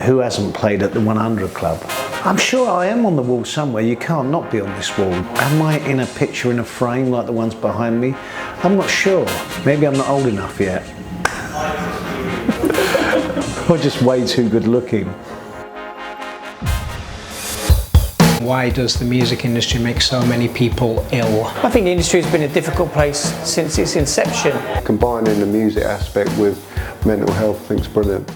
Who hasn't played at the 100 Club? I'm sure I am on the wall somewhere. You can't not be on this wall. Am I in a picture in a frame like the ones behind me? I'm not sure. Maybe I'm not old enough yet. Or just way too good looking. Why does the music industry make so many people ill? I think the industry has been a difficult place since its inception. Combining the music aspect with mental health, I think is brilliant.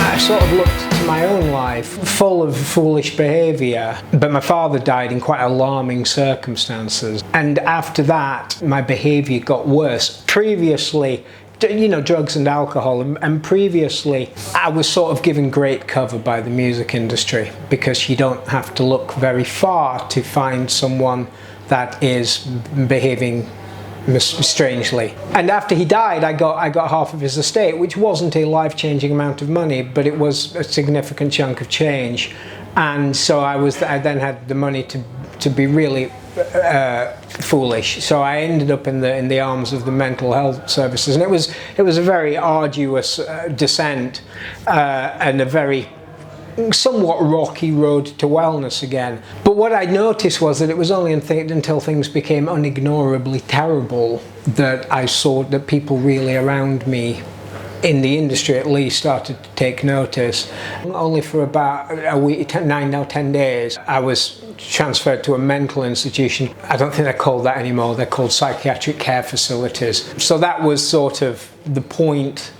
I sort of looked to my own life full of foolish behaviour, but my father died in quite alarming circumstances, and after that my behaviour got worse. Previously, you know, drugs and alcohol, and previously I was sort of given great cover by the music industry, because you don't have to look very far to find someone that is behaving strangely. And after he died, I got half of his estate, which wasn't a life-changing amount of money, but it was a significant chunk of change. And so I then had the money to be really foolish. So I ended up in the arms of the mental health services, and it was a very arduous descent and a very somewhat rocky road to wellness again. But what I noticed was that it was only until things became unignorably terrible that I saw that people really around me, in the industry at least, started to take notice. Only for about a week, 10 days, I was transferred to a mental institution. I don't think they're called that anymore, they're called psychiatric care facilities. So that was sort of the point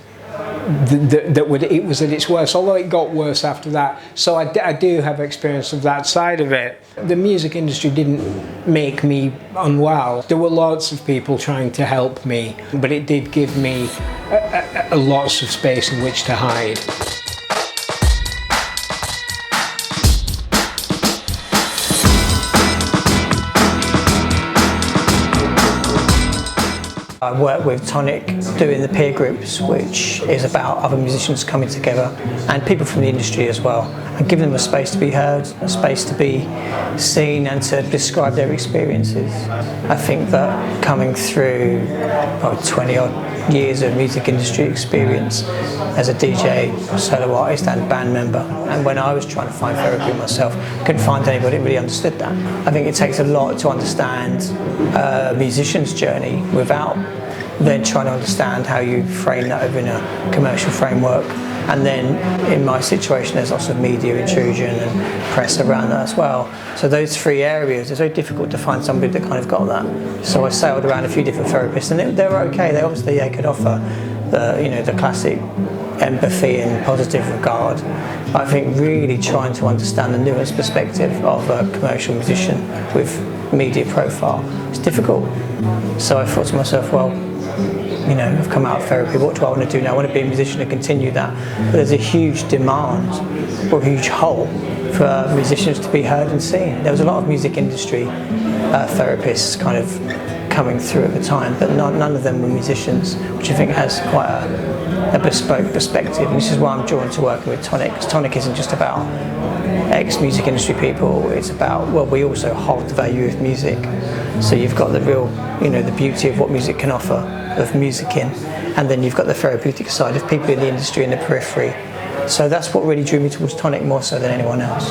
it was at its worst, although it got worse after that. So I do have experience of that side of it. The music industry didn't make me unwell. There were lots of people trying to help me, but it did give me lots of space in which to hide. I work with Tonic doing the peer groups, which is about other musicians coming together and people from the industry as well, and giving them a space to be heard, a space to be seen and to describe their experiences. I think that coming through 20 odd years of music industry experience as a DJ, solo artist and band member, and when I was trying to find therapy myself, couldn't find anybody that really understood that. I think it takes a lot to understand a musician's journey without then trying to understand how you frame that within a commercial framework. And then in my situation there's lots of media intrusion and press around that as well. So those three areas, it's very difficult to find somebody that kind of got that. So I sailed around a few different therapists, and they were okay. They could offer the classic empathy and positive regard. But I think really trying to understand the nuanced perspective of a commercial musician with media profile is difficult. So I thought to myself, well, I've come out of therapy, what do I want to do now? I want to be a musician and continue that. But there's a huge demand, or a huge hole, for musicians to be heard and seen. There was a lot of music industry therapists kind of coming through at the time, but none of them were musicians, which I think has quite a bespoke perspective. And this is why I'm drawn to working with Tonic, because Tonic isn't just about ex-music industry people, it's about, well, we also hold the value of music. So you've got the real, the beauty of what music can offer, of music in, and then you've got the therapeutic side of people in the industry and the periphery. So that's what really drew me towards Tonic more so than anyone else.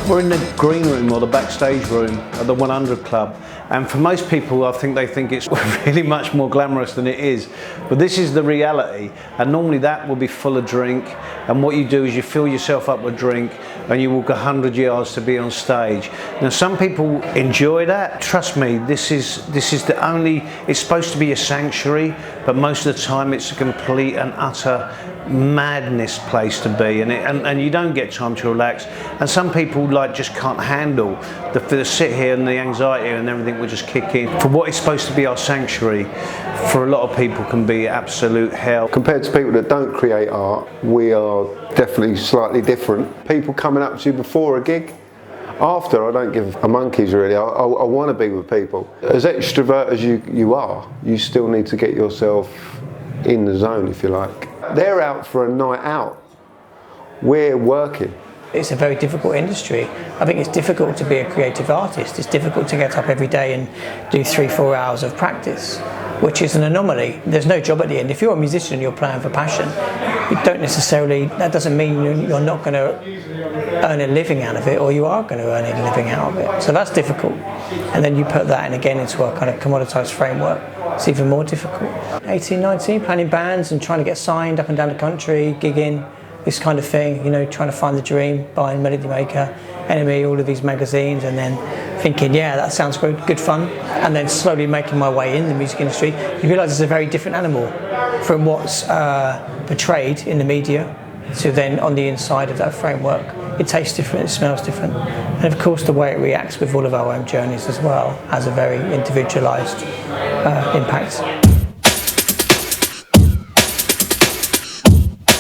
We're in the green room, or the backstage room at the 100 Club, and for most people I think they think it's really much more glamorous than it is, but this is the reality. And normally that will be full of drink, and what you do is you fill yourself up with drink and you walk 100 yards to be on stage. Now some people enjoy that. Trust me, this is the only, it's supposed to be a sanctuary, but most of the time it's a complete and utter madness place to be, and you don't get time to relax. And some people just can't handle the sit here, and the anxiety and everything will just kick in. For what is supposed to be our sanctuary, for a lot of people can be absolute hell. Compared to people that don't create art, we are definitely slightly different. People coming up to you before a gig, after, I don't give a monkey's really. I want to be with people. As extrovert as you are, you still need to get yourself in the zone, if you like. They're out for a night out. We're working. It's a very difficult industry. I think it's difficult to be a creative artist. It's difficult to get up every day and do 3-4 hours of practice, which is an anomaly. There's no job at the end. If you're a musician and you're playing for passion, that doesn't mean you're not going to earn a living out of it, or you are going to earn a living out of it. So that's difficult. And then you put that in again into a kind of commoditized framework. It's even more difficult. 18, 19, playing in bands and trying to get signed up and down the country, gigging, this kind of thing, trying to find the dream, buying Melody Maker, Enemy, all of these magazines, and then thinking, yeah, that sounds good fun, and then slowly making my way in the music industry. You realise it's a very different animal from what's portrayed in the media to then on the inside of that framework. It tastes different, it smells different, and of course the way it reacts with all of our own journeys as well has a very individualised impact.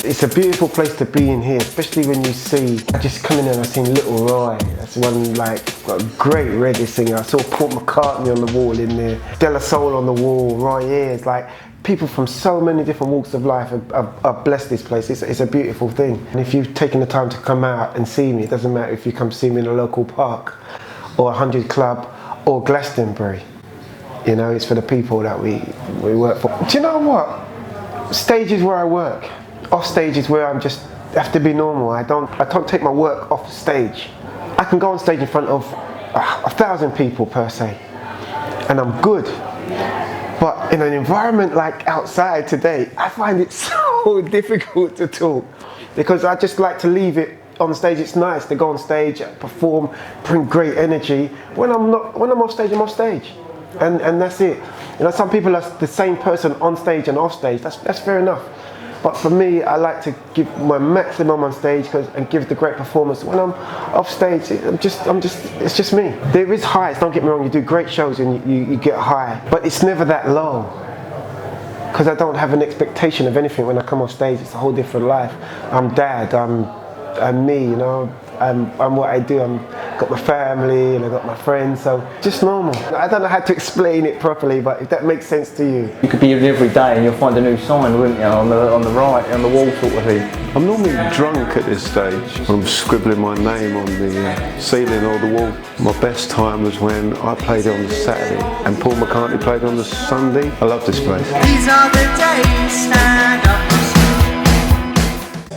It's a beautiful place to be in here, especially when you see, I just come in and I've seen Little Roy. That's one got a great reggae singer. I saw Paul McCartney on the wall in there, De La Soul on the wall, Roy Ayers, people from so many different walks of life have blessed this place. It's a beautiful thing. And if you've taken the time to come out and see me, it doesn't matter if you come see me in a local park or 100 Club or Glastonbury. It's for the people that we work for. Do you know what? Stage is where I work. Off stage is where I'm just have to be normal. I don't take my work off stage. I can go on stage in front of 1,000 people per se, and I'm good. But in an environment like outside today, I find it so difficult to talk because I just like to leave it on stage. It's nice to go on stage, perform, bring great energy. When I'm off stage, I'm off stage, and that's it. Some people are the same person on stage and off stage. That's fair enough. But for me, I like to give my maximum on stage and give the great performance. When I'm off stage, it's just me. There is highs, don't get me wrong, you do great shows and you get high, but it's never that low. Because I don't have an expectation of anything when I come off stage. It's a whole different life. I'm dad, I'm me, I'm what I do. I've got my family and I've got my friends, so just normal. I don't know how to explain it properly, but if that makes sense to you. You could be here every day and you'll find a new sign, wouldn't you, on the right, on the wall sort of thing. I'm normally drunk at this stage. I'm scribbling my name on the ceiling or the wall. My best time was when I played on the Saturday and Paul McCartney played on the Sunday. I love this place. These are the days, stand up.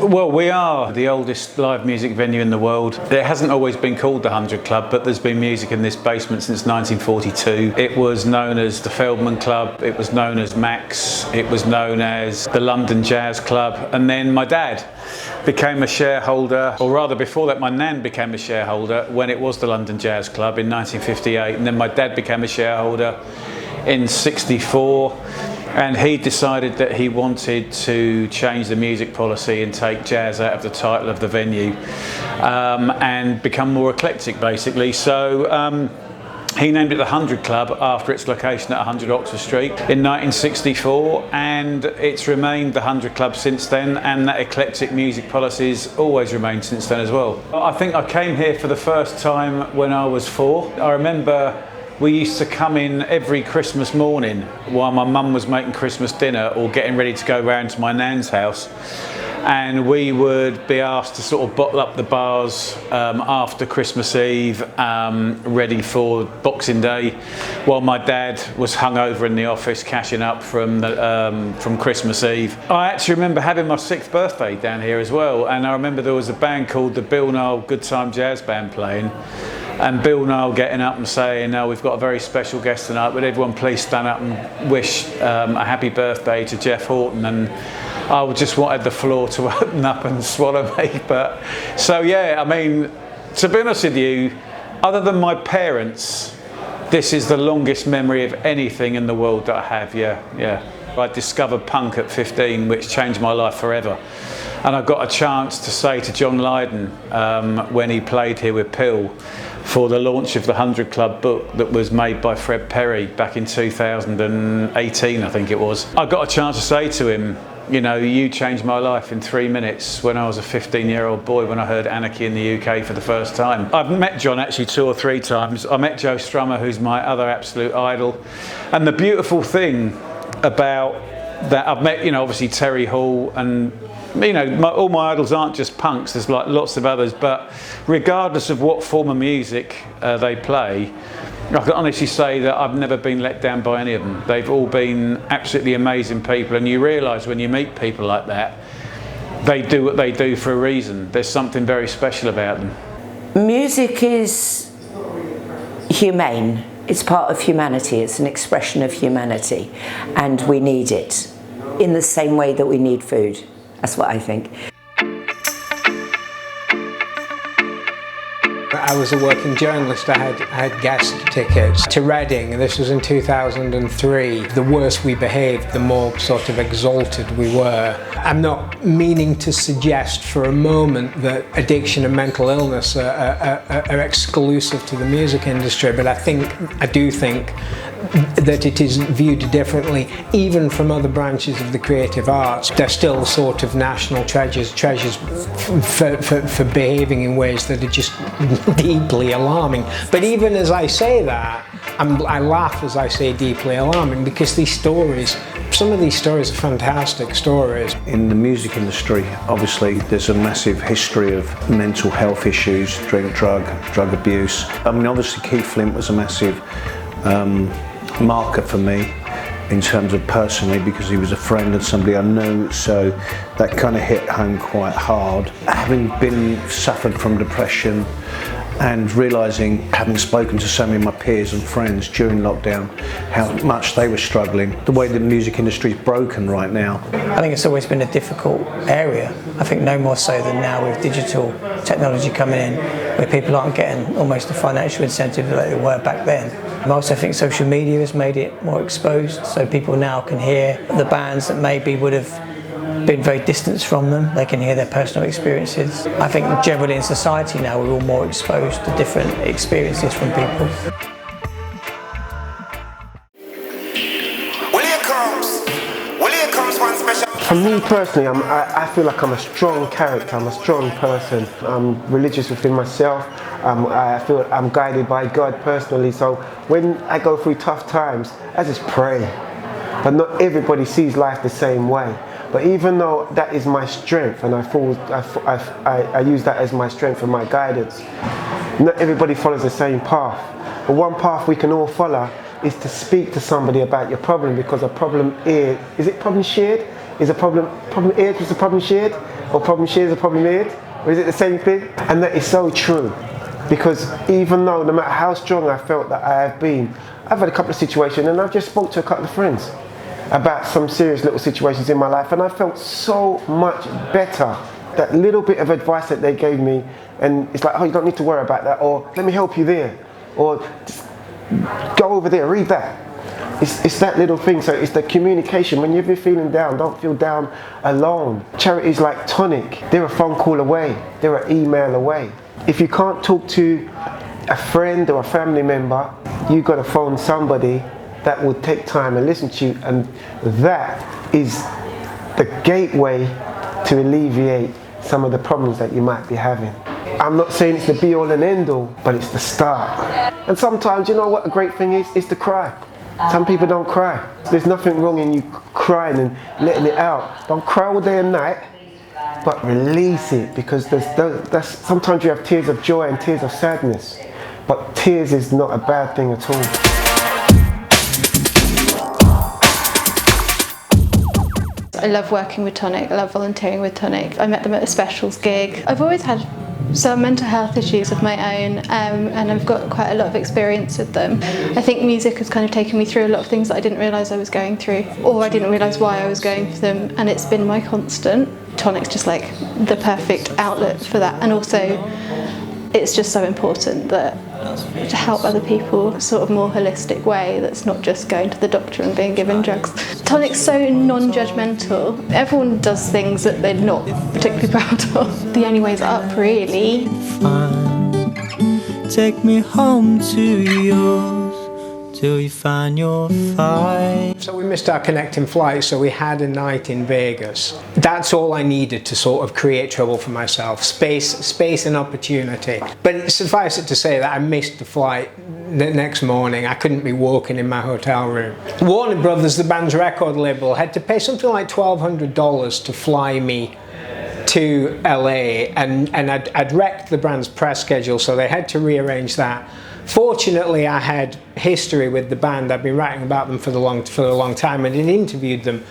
Well, we are the oldest live music venue in the world. It hasn't always been called the 100 Club, but there's been music in this basement since 1942. It was known as the Feldman Club, it was known as Max, it was known as the London Jazz Club, and then my dad became a shareholder, or rather before that my nan became a shareholder when it was the London Jazz Club in 1958, and then my dad became a shareholder in '64. And he decided that he wanted to change the music policy and take jazz out of the title of the venue and become more eclectic, basically. So he named it the 100 Club after its location at 100 Oxford Street in 1964, and it's remained the 100 Club since then, and that eclectic music policy's always remained since then as well. I think I came here for the first time when I was 4. I remember we used to come in every Christmas morning while my mum was making Christmas dinner or getting ready to go round to my nan's house, and we would be asked to sort of bottle up the bars after Christmas Eve, ready for Boxing Day, while my dad was hungover in the office cashing up from Christmas Eve. I actually remember having my 6th birthday down here as well, and I remember there was a band called the Bill Nile Good Time Jazz Band playing, and Bill Nile getting up and saying, "No, we've got a very special guest tonight, would everyone please stand up and wish a happy birthday to Jeff Horton?" And I just wanted the floor to open up and swallow me. But so yeah, I mean, to be honest with you, other than my parents, this is the longest memory of anything in the world that I have. Yeah. I discovered punk at 15, which changed my life forever. And I got a chance to say to John Lydon when he played here with Pill for the launch of the 100 Club book that was made by Fred Perry back in 2018, I think it was. I got a chance to say to him, you know, you changed my life in 3 minutes when I was a 15-year-old boy when I heard Anarchy in the UK for the first time. I've met John actually 2 or 3 times. I met Joe Strummer, who's my other absolute idol. And the beautiful thing about that I've met, you know, obviously Terry Hall, and you know, all my idols aren't just punks. There's like lots of others, but regardless of what form of music they play, I can honestly say that I've never been let down by any of them. They've all been absolutely amazing people, and you realise when you meet people like that, they do what they do for a reason. There's something very special about them. Music is humane. It's part of humanity. It's an expression of humanity, and we need it in the same way that we need food. That's what I think. I was a working journalist. I had guest tickets to Reading, and this was in 2003. The worse we behaved, the more sort of exalted we were. I'm not meaning to suggest for a moment that addiction and mental illness are exclusive to the music industry, but I do think that it is viewed differently even from other branches of the creative arts. They're still sort of national treasures for behaving in ways that are just deeply alarming. But even as I say that, I laugh as I say deeply alarming, because these stories, some of these stories are fantastic stories. In the music industry, obviously, there's a massive history of mental health issues, drug abuse. I mean, obviously Keith Flint was a massive marker for me in terms of personally, because he was a friend and somebody I knew, so that kind of hit home quite hard. Having suffered from depression and realising, having spoken to so many of my peers and friends during lockdown, how much they were struggling, the way the music industry is broken right now. I think it's always been a difficult area. I think no more so than now with digital technology coming in, where people aren't getting almost the financial incentive that they were back then. I also think social media has made it more exposed, so people now can hear the bands that maybe would have been very distanced from them. They can hear their personal experiences. I think generally in society now we're all more exposed to different experiences from people. For me personally, I feel like I'm a strong character, I'm a strong person. I'm religious within myself. I feel I'm guided by God personally, so when I go through tough times, I just pray. But not everybody sees life the same way. But even though that is my strength, and I use that as my strength and my guidance, not everybody follows the same path. But one path we can all follow is to speak to somebody about your problem, because a problem is it problem shared? Is a problem aired is a problem shared? Or problem shared is a problem aired? Or is it the same thing? And that is so true. Because even though no matter how strong I felt that I have been, I've had a couple of situations, and I've just spoke to a couple of friends about some serious little situations in my life, and I felt so much better. That little bit of advice that they gave me, and it's like, oh, you don't need to worry about that, or let me help you there, or just go over there, read that. It's that little thing. So it's the communication. When you've been feeling down, don't feel down alone. Charities like Tonic, they're a phone call away, they're an email away. If you can't talk to a friend or a family member, you've got to phone somebody that will take time and listen to you, and that is the gateway to alleviate some of the problems that you might be having. I'm not saying it's the be all and end all, but it's the start. And sometimes, you know what a great thing is to cry. Some people don't cry. There's nothing wrong in you crying and letting it out. Don't cry all day and night, but release it, because sometimes you have tears of joy and tears of sadness, but tears is not a bad thing at all. I love working with Tonic, I love volunteering with Tonic. I met them at a specials gig. I've always had some mental health issues of my own, and I've got quite a lot of experience with them. I think music has kind of taken me through a lot of things that I didn't realise I was going through, or I didn't realise why I was going through them, and it's been my constant. Tonic's just like the perfect outlet for that, and also it's just so important that to help other people sort of more holistic way that's not just going to the doctor and being given drugs. Tonic's so non-judgmental. Everyone does things that they're not particularly proud of. The only way's up, really. Take me home to yours till you find your fight. So we missed our connecting flight, so we had a night in Vegas. That's all I needed to sort of create trouble for myself, space and opportunity. But suffice it to say that I missed the flight the next morning I couldn't be walking in my hotel room. Warner Brothers, the band's record label, had to pay something like $1,200 to fly me to LA, and I'd wrecked the band's press schedule, so they had to rearrange that. Fortunately, I had history with the band. I'd been writing about them for a long time, and had interviewed them,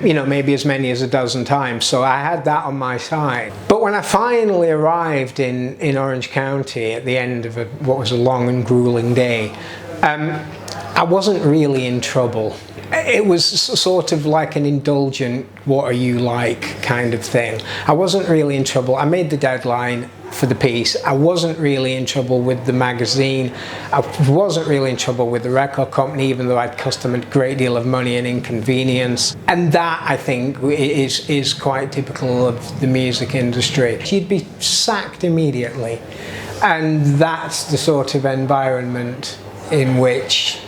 you know, maybe as many as a dozen times, so I had that on my side. But when I finally arrived in Orange County at the end of what was a long and grueling day, I wasn't really in trouble. It was sort of like an indulgent, what are you like kind of thing. I wasn't really in trouble. I made the deadline for the piece. I wasn't really in trouble with the magazine. I wasn't really in trouble with the record company, even though I'd cost them a great deal of money and inconvenience. And that, I think, is quite typical of the music industry. You'd be sacked immediately. And that's the sort of environment in which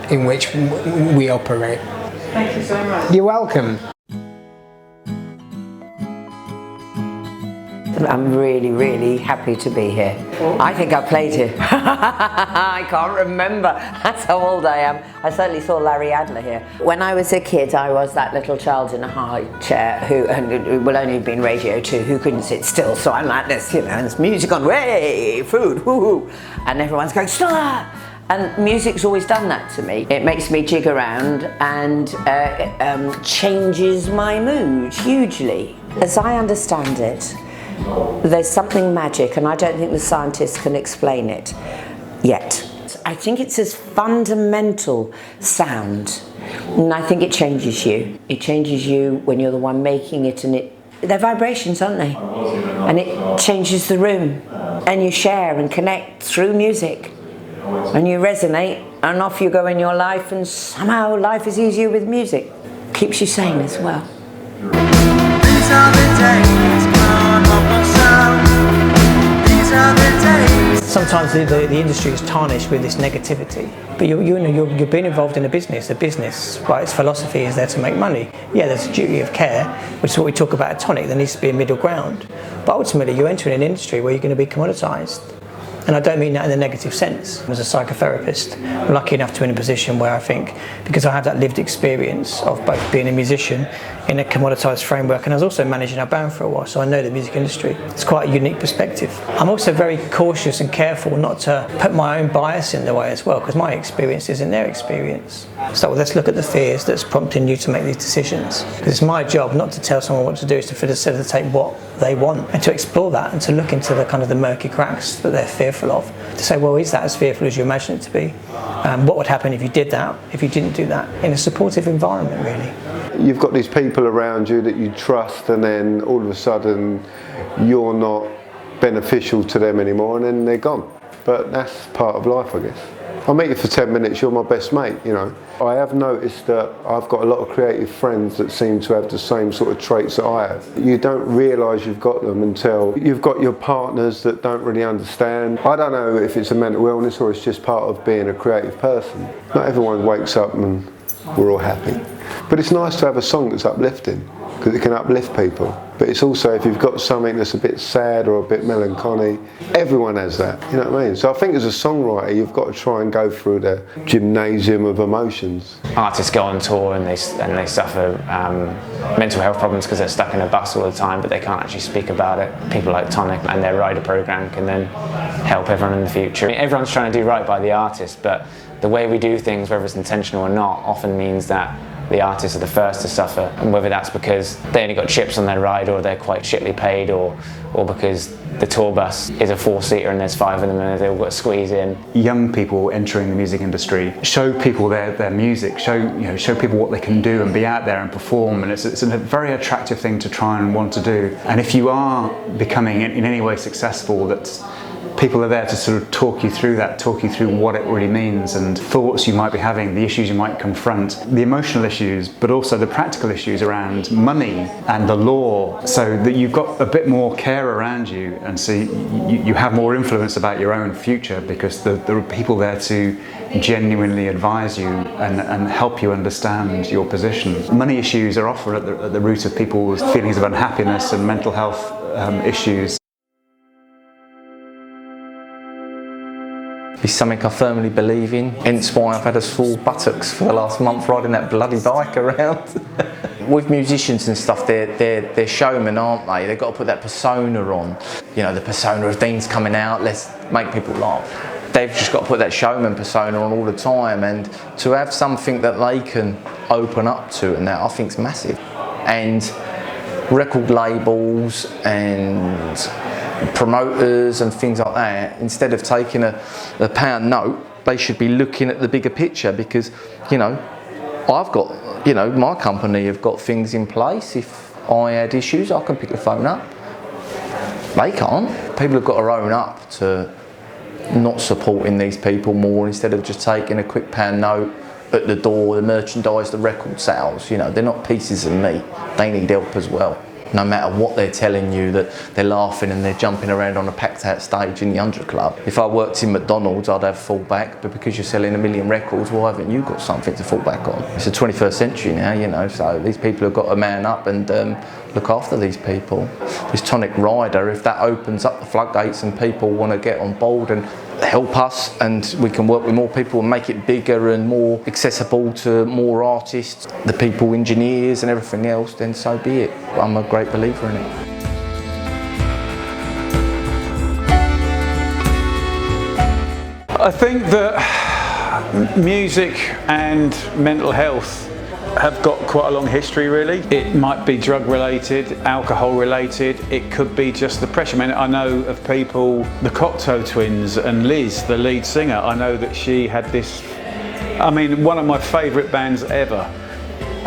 we operate. Thank you so much. You're welcome. I'm really, really happy to be here. I think I played here. I can't remember. That's how old I am. I certainly saw Larry Adler here. When I was a kid, I was that little child in a high chair who, and it will only have been Radio 2, who couldn't sit still. So I'm like this, you know, and there's music on, way, food, hoo-hoo. And everyone's going, stop! And music's always done that to me. It makes me jig around and changes my mood hugely. As I understand it, there's something magic, and I don't think the scientists can explain it yet. I think it's this fundamental sound, and I think it changes you. It changes you when you're the one making it, and they're vibrations, aren't they? And it changes the room, and you share and connect through music. And you resonate, and off you go in your life, and somehow life is easier with music. Keeps you sane as well. These are the days, come on, sound. These are the days. Sometimes the industry is tarnished with this negativity, but you're being involved in a business, right? Its philosophy is there to make money. Yeah, there's a duty of care, which is what we talk about at Tonic. There needs to be a middle ground, but ultimately you enter an industry where you're going to be commoditized. And I don't mean that in a negative sense. As a psychotherapist, I'm lucky enough to be in a position where I think, because I have that lived experience of both being a musician in a commoditised framework, and I was also managing our band for a while, so I know the music industry. It's quite a unique perspective. I'm also very cautious and careful not to put my own bias in the way as well, because my experience isn't their experience. So let's look at the fears that's prompting you to make these decisions. Because it's my job not to tell someone what to do, it's to facilitate what they want, and to explore that, and to look into the kind of the murky cracks that they're fearful of. To say, well, is that as fearful as you imagine it to be? What would happen if you did that, if you didn't do that? In a supportive environment, really. You've got these people around you that you trust, and then all of a sudden you're not beneficial to them anymore, and then they're gone. But that's part of life, I guess. I'll meet you for 10 minutes, you're my best mate, you know. I have noticed that I've got a lot of creative friends that seem to have the same sort of traits that I have. You don't realise you've got them until you've got your partners that don't really understand. I don't know if it's a mental illness or it's just part of being a creative person. Not everyone wakes up and we're all happy. But it's nice to have a song that's uplifting, because it can uplift people. But it's also, if you've got something that's a bit sad or a bit melancholy, everyone has that, you know what I mean? So I think as a songwriter, you've got to try and go through the gymnasium of emotions. Artists go on tour and they suffer mental health problems because they're stuck in a bus all the time, but they can't actually speak about it. People like Tonic and their rider program can then help everyone in the future. I mean, everyone's trying to do right by the artist, but the way we do things, whether it's intentional or not, often means that the artists are the first to suffer, and whether that's because they only got chips on their ride, or they're quite shitly paid, or because the tour bus is a 4-seater and there's 5 of them and they've all got to squeeze in. Young people entering the music industry, show people their music, show people what they can do and be out there and perform, and it's a very attractive thing to try and want to do. And if you are becoming in any way successful, that's people are there to sort of talk you through that, talk you through what it really means, and thoughts you might be having, the issues you might confront, the emotional issues, but also the practical issues around money and the law, so that you've got a bit more care around you, and so you have more influence about your own future, because there are people there to genuinely advise you and help you understand your position. Money issues are often at the root of people's feelings of unhappiness and mental health issues. is something I firmly believe in. Hence why I've had a sore buttocks for the last month riding that bloody bike around. With musicians and stuff, they're showmen, aren't they? They've got to put that persona on. You know, the persona of Dean's coming out, let's make people laugh. They've just got to put that showman persona on all the time, and to have something that they can open up to, and that I think is massive. And record labels and promoters and things like that, instead of taking a pound note, they should be looking at the bigger picture, because, you know, I've got, you know, my company have got things in place. If I had issues, I can pick the phone up. They can't. People have got to own up to not supporting these people more, instead of just taking a quick pound note at the door, the merchandise, the record sales. You know, they're not pieces of meat. They need help as well. No matter what they're telling you, that they're laughing and they're jumping around on a packed out stage in the 100 Club. If I worked in McDonald's, I'd have fallback, but because you're selling 1 million records, why haven't you got something to fall back on? It's the 21st century now, you know, so these people have got to man up and look after these people. This Tonic rider, if that opens up the floodgates and people want to get on board and help us, and we can work with more people and make it bigger and more accessible to more artists, the people, engineers and everything else, then so be it. I'm a great believer in it. I think that music and mental health have got quite a long history, really. It might be drug related, alcohol related, it could be just the pressure. I mean, I know of people, the Cocteau twins and Liz, the lead singer, I know that she had this, I mean, one of my favourite bands ever.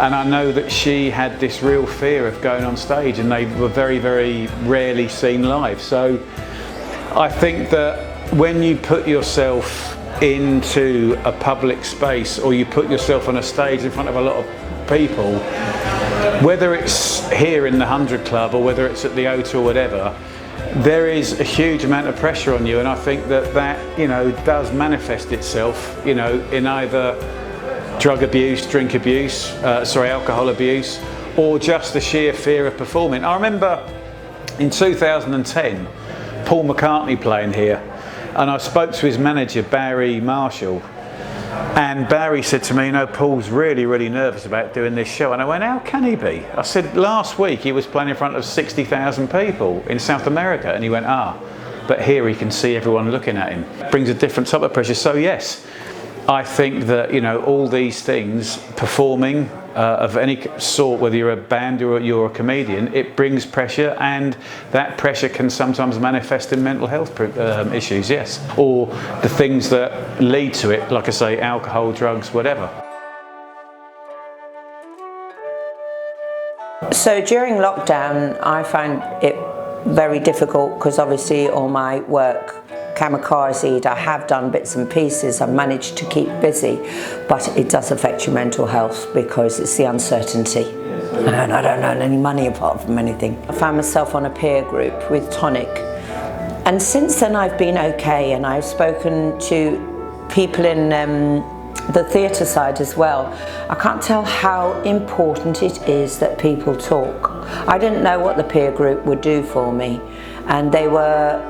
And I know that she had this real fear of going on stage, and they were very, very rarely seen live. So I think that when you put yourself into a public space, or you put yourself on a stage in front of a lot of people, whether it's here in the 100 Club or whether it's at the O2 or whatever, there is a huge amount of pressure on you, and I think that, you know, does manifest itself, you know, in either drug abuse, drink abuse, alcohol abuse, or just the sheer fear of performing. I remember in 2010, Paul McCartney playing here, and I spoke to his manager, Barry Marshall, and Barry said to me, you know, Paul's really, really nervous about doing this show. And I went, how can he be? I said, last week he was playing in front of 60,000 people in South America. And he went, but here he can see everyone looking at him. Brings a different type of pressure. So yes, I think that, you know, all these things, performing of any sort, whether you're a band or you're a comedian, it brings pressure, and that pressure can sometimes manifest in mental health issues, yes. Or the things that lead to it, like I say, alcohol, drugs, whatever. So during lockdown, I found it very difficult, because obviously all my work kamikazed. I have done bits and pieces, I've managed to keep busy, but it does affect your mental health because it's the uncertainty. And I don't earn any money apart from anything. I found myself on a peer group with Tonic, and since then I've been okay, and I've spoken to people in the theatre side as well. I can't tell how important it is that people talk. I didn't know what the peer group would do for me, and they were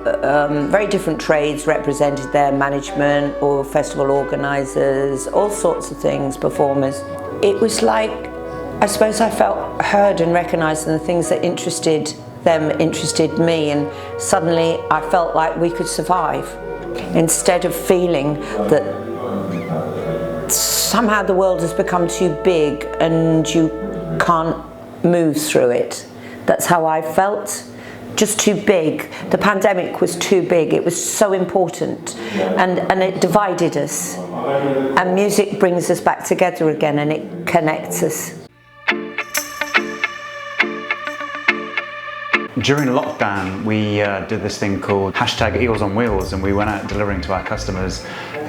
very different trades represented there, management or festival organisers, all sorts of things, performers. It was like, I suppose I felt heard and recognised, and the things that interested them interested me, and suddenly I felt like we could survive, instead of feeling that somehow the world has become too big and you can't move through it. That's how I felt. Just too big. The pandemic was too big. It was so important, and it divided us. And music brings us back together again, and it connects us. During lockdown, we did this thing called #Eels on Wheels, and we went out delivering to our customers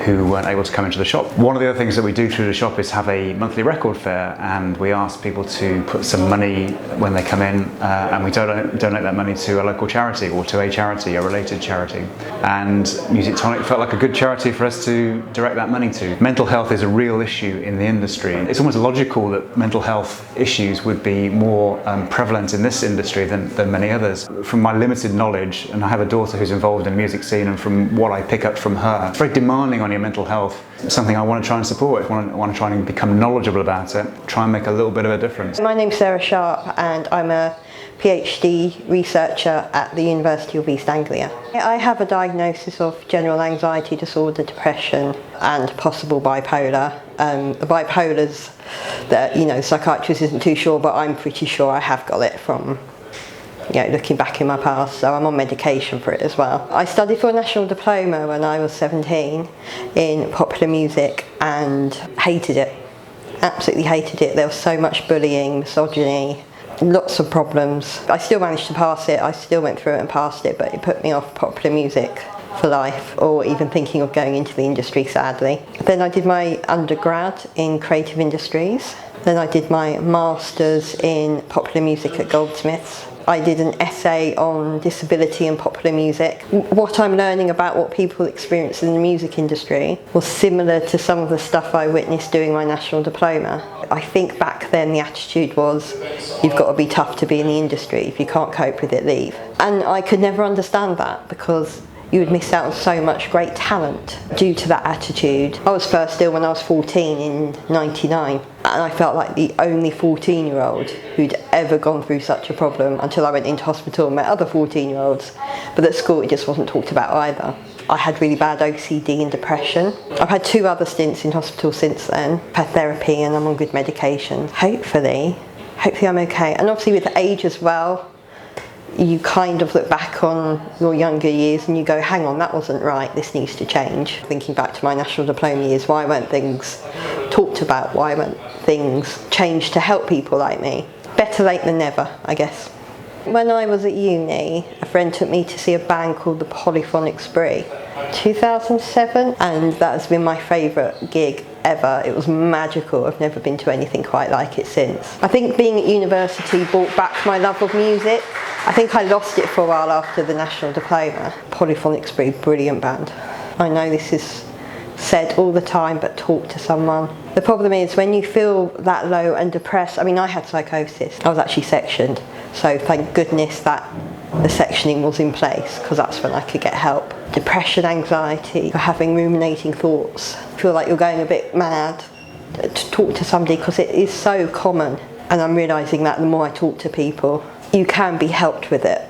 who weren't able to come into the shop. One of the other things that we do through the shop is have a monthly record fair, and we ask people to put some money when they come in, and we donate that money to a local charity or to a charity, a related charity. And Music Tonic felt like a good charity for us to direct that money to. Mental health is a real issue in the industry. It's almost logical that mental health issues would be more prevalent in this industry than many others. From my limited knowledge, and I have a daughter who's involved in the music scene, and from what I pick up from her, it's very demanding on your mental health. It's something I want to try and support. I want to try and become knowledgeable about it, try and make a little bit of a difference. My name's Sarah Sharp, and I'm a PhD researcher at the University of East Anglia. I have a diagnosis of general anxiety disorder, depression, and possible bipolar. The bipolar's that, psychiatrist isn't too sure, but I'm pretty sure I have got it from looking back in my past, so I'm on medication for it as well. I studied for a national diploma when I was 17 in popular music and hated it, absolutely hated it. There was so much bullying, misogyny, lots of problems. I still managed to pass it, I still went through it and passed it, but it put me off popular music for life, or even thinking of going into the industry, sadly. Then I did my undergrad in creative industries. Then I did my master's in popular music at Goldsmiths. I did an essay on disability and popular music. What I'm learning about what people experience in the music industry was similar to some of the stuff I witnessed doing my national diploma. I think back then the attitude was, you've got to be tough to be in the industry. If you can't cope with it, leave. And I could never understand that, because you would miss out on so much great talent due to that attitude. I was first ill when I was 14 in '99, and I felt like the only 14-year-old who'd ever gone through such a problem, until I went into hospital and met other 14-year-olds. But at school it just wasn't talked about either. I had really bad OCD and depression. I've had 2 other stints in hospital since then, had therapy, and I'm on good medication. Hopefully I'm okay. And obviously with age as well, you kind of look back on your younger years and you go, hang on, that wasn't right, this needs to change. Thinking back to my national diploma years, why weren't things talked about? Why weren't things changed to help people like me? Better late than never, I guess. When I was at uni, a friend took me to see a band called the Polyphonic Spree, 2007, and that has been my favourite gig ever. It was magical. I've never been to anything quite like it since. I think being at university brought back my love of music. I think I lost it for a while after the national diploma. Polyphonic Spree, brilliant band. I know this is said all the time, but talk to someone. The problem is when you feel that low and depressed, I had psychosis. I was actually sectioned, so thank goodness that the sectioning was in place, because that's when I could get help. Depression, anxiety, you're having ruminating thoughts, feel like you're going a bit mad, to talk to somebody, because it is so common. And I'm realising that the more I talk to people, you can be helped with it.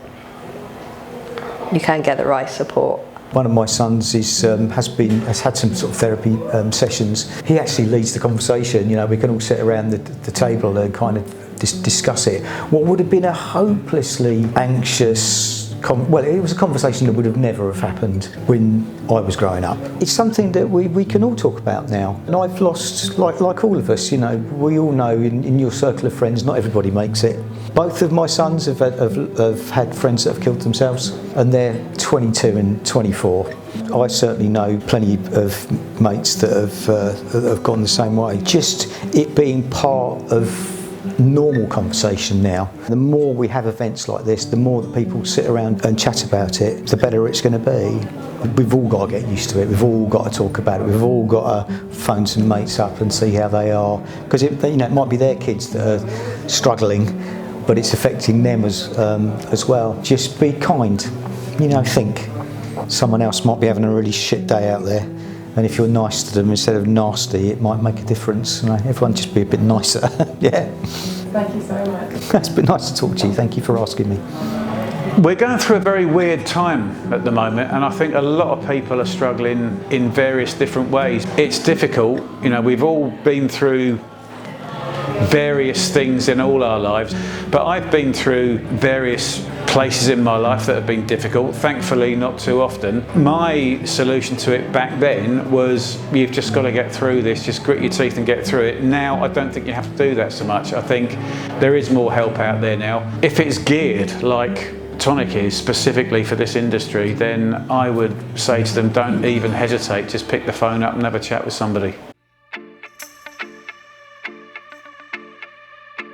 You can get the right support. One of my sons has had some sort of therapy sessions. He actually leads the conversation. We can all sit around the table and kind of discuss it. What would have been a hopelessly anxious, it was a conversation that would have never have happened when I was growing up. It's something that we can all talk about now. And I've lost, like all of us, we all know in your circle of friends, not everybody makes it. Both of my sons have had friends that have killed themselves, and they're 22 and 24. I certainly know plenty of mates that have gone the same way. Just it being part of normal conversation now. The more we have events like this, the more that people sit around and chat about it, the better it's going to be. We've all got to get used to it. We've all got to talk about it. We've all got to phone some mates up and see how they are, because it might be their kids that are struggling, but it's affecting them as well. Just be kind. Think someone else might be having a really shit day out there, and if you're nice to them instead of nasty, it might make a difference. Everyone just be a bit nicer. Yeah. Thank you so much. It's been nice to talk to you. Thank you for asking me. We're going through a very weird time at the moment, and I think a lot of people are struggling in various different ways. It's difficult. We've all been through various things in all our lives, but I've been through various places in my life that have been difficult, thankfully not too often. My solution to it back then was, you've just got to get through this, just grit your teeth and get through it. Now I don't think you have to do that so much. I think there is more help out there now. If it's geared like Tonic is specifically for this industry, then I would say to them, don't even hesitate, just pick the phone up and have a chat with somebody.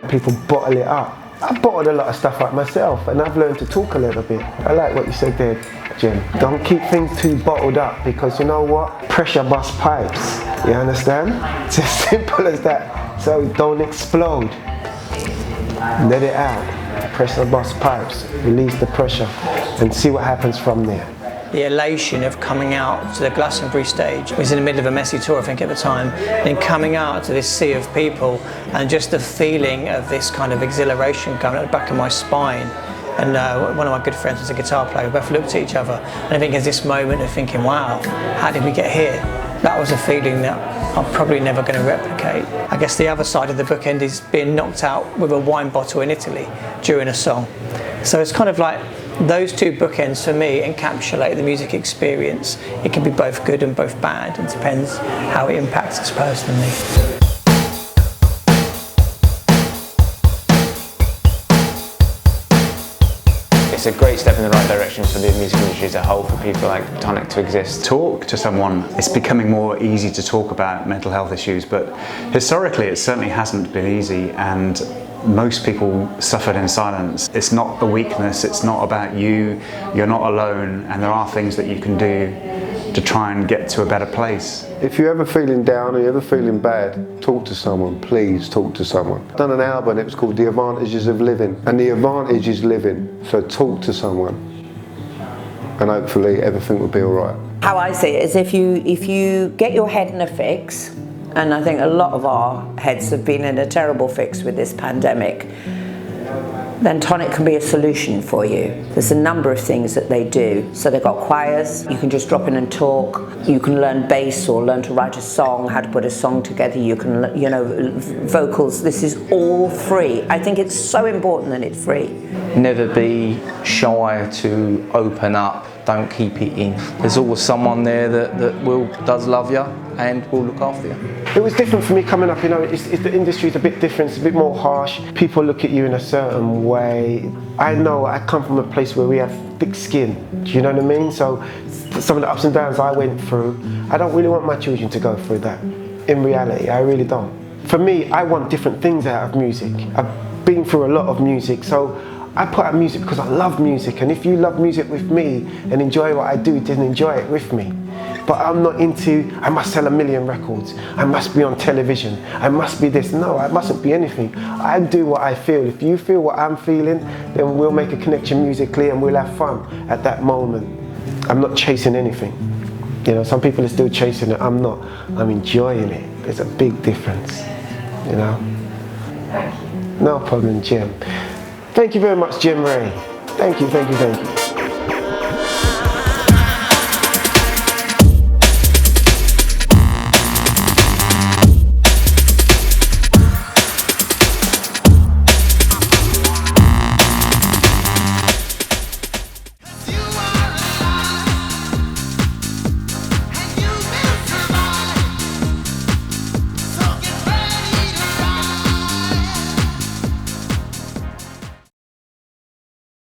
People bottle it up. I've bottled a lot of stuff up myself, and I've learned to talk a little bit. I like what you said there, Jim. Don't keep things too bottled up, because you know what? Pressure bust pipes. You understand? It's as simple as that. So don't explode. Let it out. Pressure bust pipes. Release the pressure and see what happens from there. The elation of coming out to the Glastonbury stage. I was in the middle of a messy tour, I think, at the time, and coming out to this sea of people, and just the feeling of this kind of exhilaration coming at the back of my spine. And one of my good friends was a guitar player. We both looked at each other, and I think there's this moment of thinking, wow, how did we get here? That was a feeling that I'm probably never going to replicate. I guess the other side of the bookend is being knocked out with a wine bottle in Italy during a song. So it's kind of like those two bookends for me encapsulate the music experience. It can be both good and both bad. It depends how it impacts us personally. It's a great step in the right direction for the music industry as a whole, for people like Tonic to exist. Talk to someone. It's becoming more easy to talk about mental health issues, but historically it certainly hasn't been easy, and most people suffered in silence. It's not a weakness, it's not about you, you're not alone, and there are things that you can do to try and get to a better place. If you're ever feeling down or you're ever feeling bad, talk to someone, please talk to someone. I've done an album, it was called The Advantages of Living, and the advantage is living, so talk to someone, and hopefully everything will be all right. How I see it is if you get your head in a fix, and I think a lot of our heads have been in a terrible fix with this pandemic, then Tonic can be a solution for you. There's a number of things that they do. So they've got choirs, you can just drop in and talk, you can learn bass or learn to write a song, how to put a song together, you can, you know, vocals, this is all free. I think it's so important that it's free. Never be shy to open up, don't keep it in. There's always someone there that does love you and will look after you. It was different for me coming up, you know, the industry's a bit different, it's a bit more harsh. People look at you in a certain way. I know I come from a place where we have thick skin, do you know what I mean? So some of the ups and downs I went through, I don't really want my children to go through that. In reality, I really don't. For me, I want different things out of music. I've been through a lot of music, so I put out music because I love music, and if you love music with me and enjoy what I do, then enjoy it with me. But I'm not into, I must sell 1 million records, I must be on television, I must be this. No, I mustn't be anything. I do what I feel. If you feel what I'm feeling, then we'll make a connection musically and we'll have fun at that moment. I'm not chasing anything. You know, some people are still chasing it, I'm not. I'm enjoying it. There's a big difference, you know. No problem, Jim. Thank you very much, Jim Ray. Thank you, thank you, thank you.